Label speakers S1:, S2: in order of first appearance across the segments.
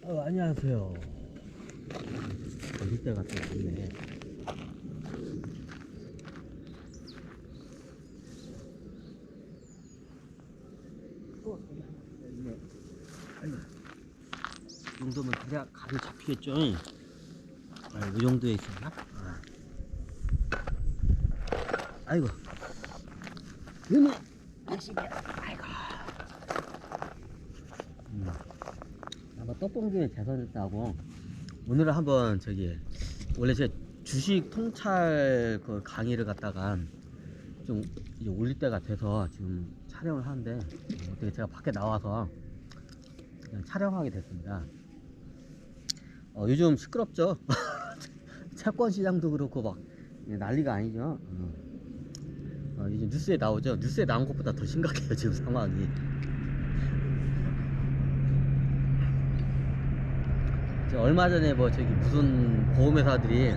S1: 안녕하세요. 어릴 때가 또 있네. 있네. 아이고, 이 정도면 대략 감이 잡히겠죠? 이 정도에 있었나? 아이고, 이놈의 야식이야. 아이고. 한번 떡봉지에 재선했다고. 오늘은 한번 원래 제 주식 통찰 그 강의를 갖다가 좀 이제 올릴 때가 돼서 지금 촬영을 하는데 어떻게 제가 밖에 나와서 그냥 촬영하게 됐습니다. 요즘 시끄럽죠? 채권 시장도 그렇고 막 난리가 아니죠. 이제 뉴스에 나오죠. 뉴스에 나온 것보다 더 심각해요 지금 상황이. 얼마 전에 무슨 보험회사들이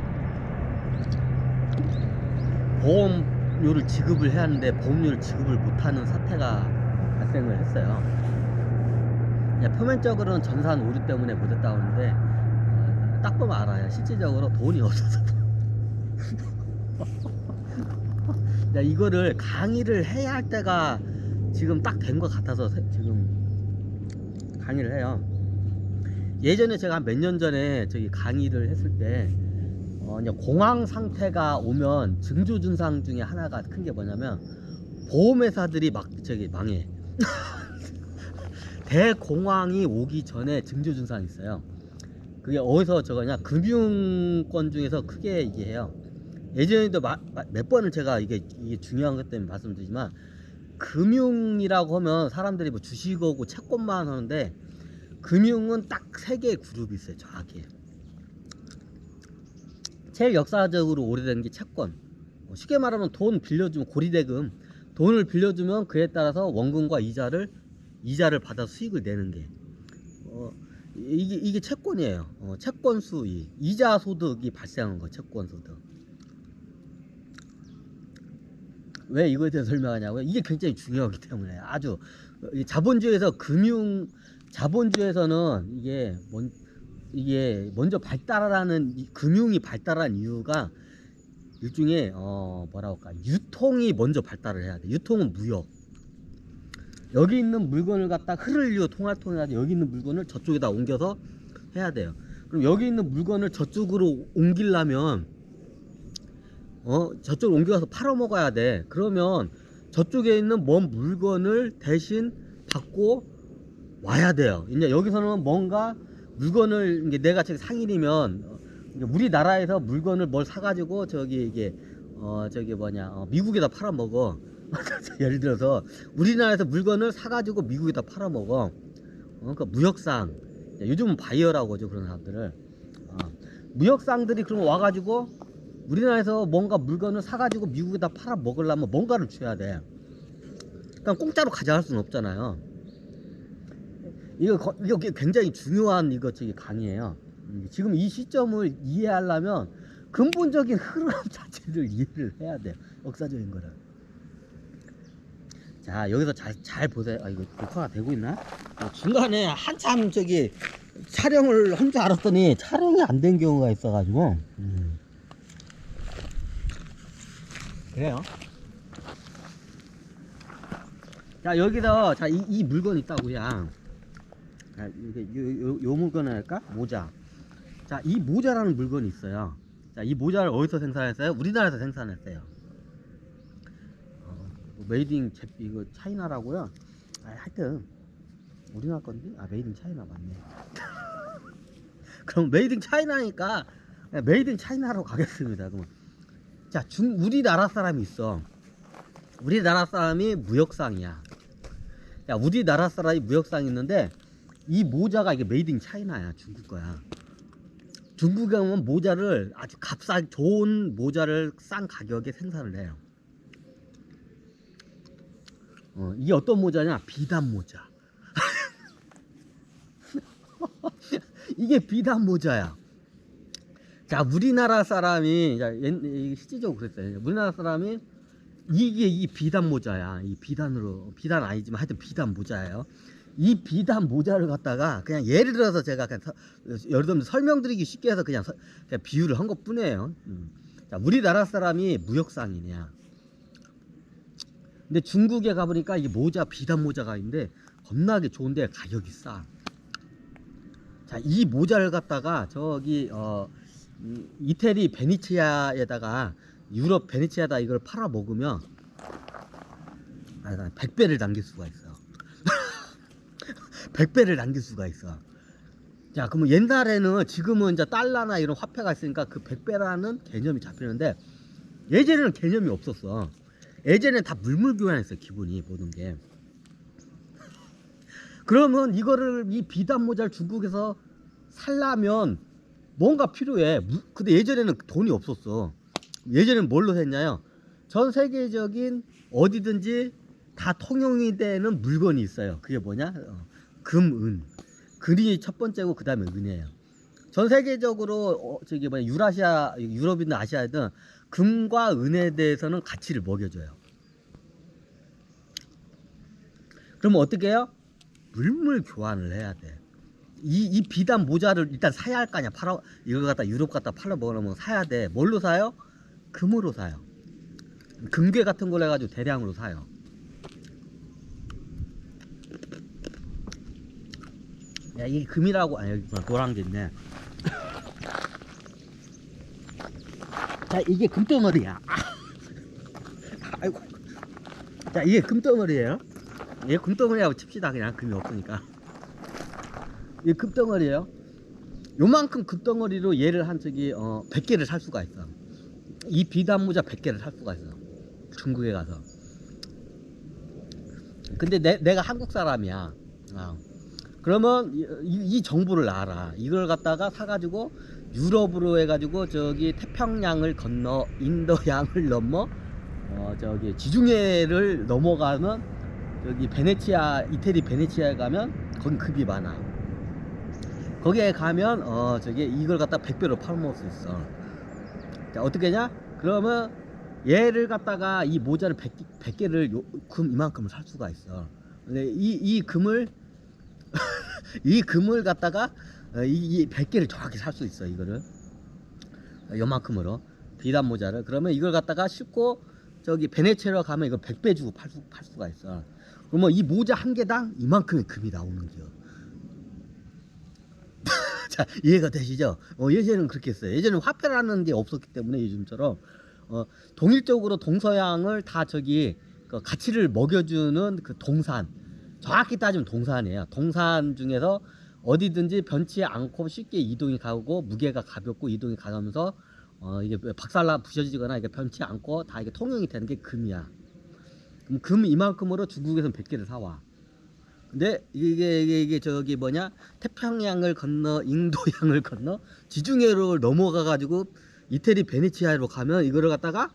S1: 보험료를 지급을 해야 하는데 보험료를 지급을 못하는 사태가 발생을 했어요. 그냥 표면적으로는 전산 오류 때문에 못했다고 하는데 딱 보면 알아요. 실질적으로 돈이 없어서. 이거를 강의를 해야 할 때가 지금 딱 된 것 같아서 지금 강의를 해요. 예전에 제가 몇 년 전에 강의를 했을 때 이제 공황 상태가 오면 징조 증상 중에 하나가 큰 게 뭐냐면 보험회사들이 망해. 대공황이 오기 전에 징조 증상이 있어요. 그게 어디서 저거냐, 금융권 중에서 크게 이게 해요. 예전에도 몇 번을 제가 이게 중요한 것 때문에 말씀드리지만, 금융이라고 하면 사람들이 뭐 주식하고 채권만 하는데 금융은 딱 세 개의 그룹이 있어요. 정확히 제일 역사적으로 오래된 게 채권. 쉽게 말하면 돈 빌려주면 고리대금, 돈을 빌려주면 그에 따라서 원금과 이자를 받아 수익을 내는 게 이게 채권이에요. 채권 수익, 이자 소득이 발생하는 거. 채권 소득. 왜 이거에 대해서 설명하냐고요? 이게 굉장히 중요하기 때문에. 아주 자본주의에서 자본주의에서는 이게 먼저 발달하는, 금융이 발달한 이유가 일종의 뭐라고 할까, 유통이 먼저 발달을 해야 돼. 유통은 무역. 여기 있는 물건을 갖다 흐를리오 통할 통해서 여기 있는 물건을 저쪽에다 옮겨서 해야 돼요. 그럼 여기 있는 물건을 저쪽으로 옮기려면 저쪽으로 옮겨가서 팔아먹어야 돼. 그러면 저쪽에 있는 먼 물건을 대신 받고 와야 돼요. 이제 여기서는 뭔가 물건을, 내가 상인이면 우리나라에서 물건을 뭘 사가지고 미국에다 팔아먹어. 예를 들어서 우리나라에서 물건을 사가지고 미국에다 팔아먹어. 그러니까 무역상, 요즘은 바이어라고 하죠, 그런 사람들을. 무역상들이 그럼 와가지고 우리나라에서 뭔가 물건을 사가지고 미국에다 팔아먹으려면 뭔가를 줘야 돼. 그러니까 공짜로 가져갈 수는 없잖아요. 이거 굉장히 중요한 강의예요. 지금 이 시점을 이해하려면 근본적인 흐름 자체를 이해를 해야 돼요. 역사적인 거를. 자, 여기서 잘 보세요. 이거 녹화가 되고 있나? 중간에 한참 촬영을 한 줄 알았더니 촬영이 안 된 경우가 있어가지고. 그래요. 자, 여기서 이 물건 있다고요. 요 물건을 할까? 모자. 자, 이 모자라는 물건이 있어요. 자, 이 모자를 어디서 생산했어요? 우리나라에서 생산했어요. 메이드 인 이거 차이나라고요. 하여튼 우리나라 건데, 메이드 인 차이나 맞네. 그럼 메이드 인 차이나니까 메이드 인 차이나로 가겠습니다. 그러면 자, 우리나라 사람이 있어. 우리나라 사람이 무역상이야. 야, 우리나라 사람이 무역상이 있는데 이 모자가 이게 메이드 인 차이나야. 중국 거야. 중국에 오면 모자를 아주 좋은 모자를 싼 가격에 생산을 해요. 이게 어떤 모자냐? 비단 모자. 이게 비단 모자야. 자, 우리나라 사람이, 실질적으로 그랬어요. 우리나라 사람이 이 비단 모자야. 이 비단 아니지만 하여튼 비단 모자예요. 이 비단 모자를 갖다가 그냥 예를 들어서 제가 그냥 여러분들 설명드리기 쉽게 해서 그냥 비유를 한 것 뿐이에요. 자, 우리나라 사람이 무역상이냐. 근데 중국에 가보니까 이 모자, 비단 모자가 있는데 겁나게 좋은데 가격이 싸. 자, 이 모자를 갖다가 저기 이태리 베네치아에다가 유럽 베네치아에다 이걸 팔아 먹으면 100배를 남길 수가 있어. 100배를 남길 수가 있어. 자, 그러면 옛날에는, 지금은 이제 달러나 이런 화폐가 있으니까 그 100배라는 개념이 잡히는데 예전에는 개념이 없었어. 예전에는 다 물물 교환했어요. 기본이 모든 게. 그러면 이거를, 이 비단 모자를 중국에서 살려면 뭔가 필요해. 근데 예전에는 돈이 없었어. 예전에는 뭘로 했냐요? 전 세계적인 어디든지 다 통용이 되는 물건이 있어요. 그게 뭐냐? 금, 은. 금이 첫 번째고 그 다음에 은이에요. 전 세계적으로 저기 뭐냐, 유라시아, 유럽이든 아시아든 금과 은에 대해서는 가치를 먹여줘요. 그러면 어떻게 해요? 물물 교환을 해야 돼. 이 비단 모자를 일단 사야 할 거 아니야. 이걸 갖다 유럽 갖다 팔아 먹으려면 사야 돼. 뭘로 사요? 금으로 사요. 금괴 같은 걸 해가지고 대량으로 사요. 야, 이게 금이라고. 아, 여기 노란 게 있네. 자, 이게 금덩어리야. 아이고. 자, 이게 금덩어리예요. 얘 금덩어리라고 칩시다. 그냥 금이 없으니까. 이게 금덩어리예요. 요만큼 금덩어리로 얘를 한 저기 100개를 살 수가 있어. 이 비단 모자 100개를 살 수가 있어. 중국에 가서. 근데 내가 한국 사람이야. 그러면 이 정보를 알아. 이걸 갖다가 사가지고 유럽으로 해가지고 저기 태평양을 건너 인도양을 넘어 저기 지중해를 넘어가면 여기 베네치아, 이태리 베네치아에 가면 거기 급이 많아. 거기에 가면 저기 이걸 갖다 100배로 팔아먹을 수 있어. 자, 어떻게 하냐? 그러면 얘를 갖다가 이 모자를 100개를 금 이만큼을 살 수가 있어. 근데 이 금을 이 금을 갖다가 이 100개를 정확히 살 수 있어. 이거를 요만큼으로 비단 모자를. 그러면 이걸 갖다가 싣고 저기 베네치아로 가면 이거 100배 주고 팔 수가 있어. 그러면 이 모자 한 개당 이만큼의 금이 나오는 거야. 자, 이해가 되시죠? 예전에는 그렇게 했어요. 예전에는 화폐라는 게 없었기 때문에 요즘처럼 동일적으로 동서양을 다 저기 그 가치를 먹여주는 그 동산, 정확히 따지면 동산이에요. 동산 중에서 어디든지 변치 않고 쉽게 이동이 가고 무게가 가볍고 이동이 가면서 이게 박살나 부셔지거나 이게 변치 않고 다 이게 통용이 되는 게 금이야. 그럼 금 이만큼으로 중국에서는 100개를 사와. 근데 이게 저기 뭐냐, 태평양을 건너 인도양을 건너 지중해로 넘어가 가지고 이태리 베네치아로 가면 이거를 갖다가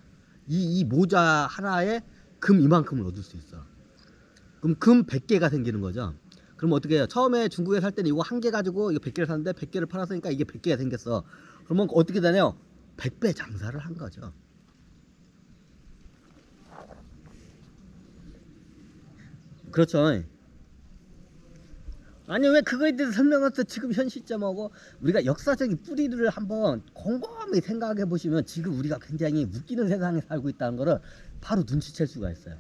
S1: 이 모자 하나에 금 이만큼을 얻을 수 있어. 그럼 금 100개가 생기는 거죠. 그럼 어떻게 해요? 처음에 중국에 살 때는 이거 한 개 가지고 이거 100개를 샀는데 100개를 팔았으니까 이게 100개가 생겼어. 그러면 어떻게 되나요? 100배 장사를 한 거죠. 그렇죠. 아니, 왜 그거에 대해서 설명해서 지금 현 시점하고 우리가 역사적인 뿌리를 한번 곰곰이 생각해 보시면 지금 우리가 굉장히 웃기는 세상에 살고 있다는 거를 바로 눈치챌 수가 있어요.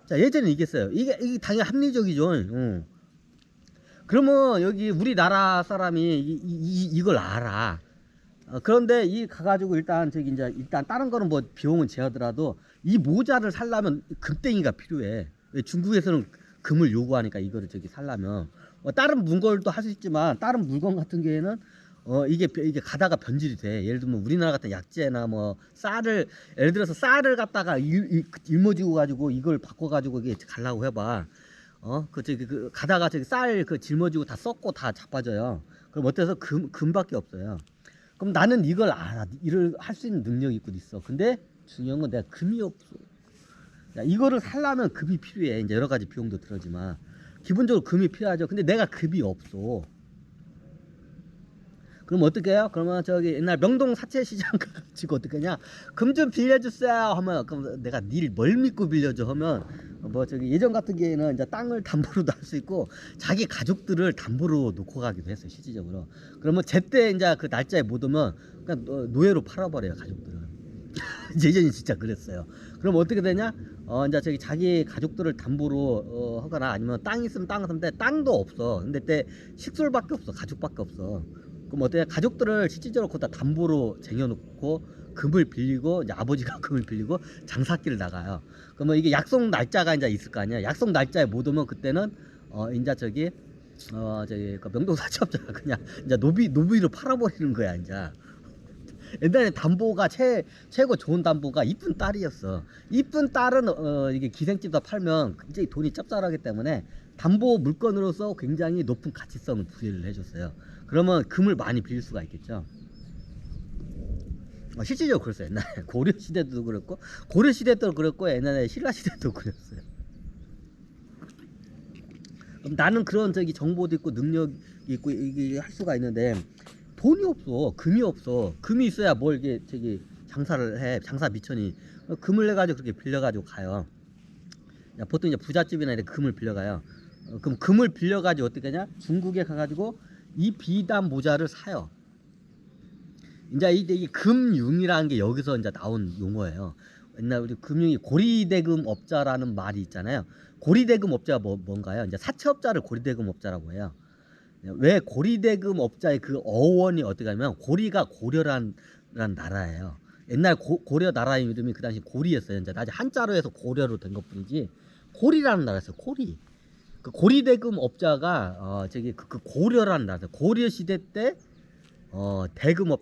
S1: 자, 예전에 이겼어요. 이게 당연히 합리적이죠. 그러면 여기 우리나라 사람이 이걸 알아. 그런데 이 가가지고 일단 저기 이제 일단 다른 거는 뭐 비용은 제하더라도 이 모자를 살려면 금땡이가 필요해. 왜 중국에서는 금을 요구하니까 이거를 저기 살려면 다른 물건도 할 수 있지만 다른 물건 같은 경우에는 이게 가다가 변질이 돼. 예를 들면 우리나라 같은 약재나 뭐 쌀을, 예를 들어서 쌀을 갖다가 일모지고 가지고 이걸 바꿔 가지고 이게 가려고 해봐. 그 가다가 저기 쌀 그 짊어지고 다 썩고 다 자빠져요. 그럼 어때서 금밖에 없어요. 그럼 나는 이걸 알아. 일을 할 수 있는 능력이 있어. 근데 중요한 건 내가 금이 없어. 야, 이거를 살려면 금이 필요해. 이제 여러 가지 비용도 들어지만 기본적으로 금이 필요하죠. 근데 내가 금이 없어. 그럼 어떻게 해요? 그러면 저기 옛날 명동 사채시장 가지고 어떻게 하냐? 금 좀 빌려주세요 하면, 그럼 내가 뭘 믿고 빌려줘 하면 뭐 저기 예전 같은 경우에는 이제 땅을 담보로도 할 수 있고 자기 가족들을 담보로 놓고 가기도 했어요 실질적으로. 그러면 제때 이제 그 날짜에 못 오면 그냥 노예로 팔아버려요 가족들을. 예전이 진짜 그랬어요. 그럼 어떻게 되냐? 이제 저기 자기 가족들을 담보로 하거나 아니면 땅 있으면 땅을 사는데 땅도 없어. 근데 때 식솔밖에 없어. 가족밖에 없어. 그럼 어때요? 가족들을 실질적으로 거기다 담보로 쟁여놓고 금을 빌리고 이제 아버지가 금을 빌리고 장사길을 나가요. 그러면 이게 약속 날짜가 이제 있을 거 아니야. 약속 날짜에 못 오면 그때는 이제 저기 그 명동사채업자가 그냥 이제 노비로 팔아버리는 거야 이제. 옛날에 담보가 최고 좋은 담보가 이쁜 딸이었어. 이쁜 딸은 이게 기생집에다 팔면 굉장히 돈이 짭짤하기 때문에 담보 물건으로서 굉장히 높은 가치성을 부여를 해줬어요. 그러면 금을 많이 빌릴 수가 있겠죠. 실질적으로 그랬어요. 옛날에 고려 시대도 그랬고 고려 시대도 그랬고 옛날에 신라 시대도 그랬어요. 그럼 나는 그런 저기 정보도 있고 능력이 있고 이게 할 수가 있는데 돈이 없어. 금이 없어. 금이 있어야 뭘 이게 저기 장사를 해. 장사 미천이 금을 내가지고 그렇게 빌려가지고 가요. 보통 이제 부잣집이나 이렇게 금을 빌려가요. 그럼 금을 빌려가지고 어떻게 하냐? 중국에 가가지고 이 비단 모자를 사요. 이제 이 금융이라는 게 여기서 이제 나온 용어예요. 옛날 우리 금융이 고리대금 업자라는 말이 있잖아요. 고리대금 업자가 뭔가요? 이제 사채업자를 고리대금 업자라고 해요. 왜 고리대금 업자의 그 어원이 어떻게 하냐면 고리가 고려란 나라예요. 옛날 고려 나라 이름이 그 당시 고리였어요. 이제 나중에 한자로 해서 고려로 된 것뿐이지 고리라는 나라였어요. 고리. 그 고리대금 업자가 저기 그 고려라는 나라였어요. 고려 시대 때 대금업자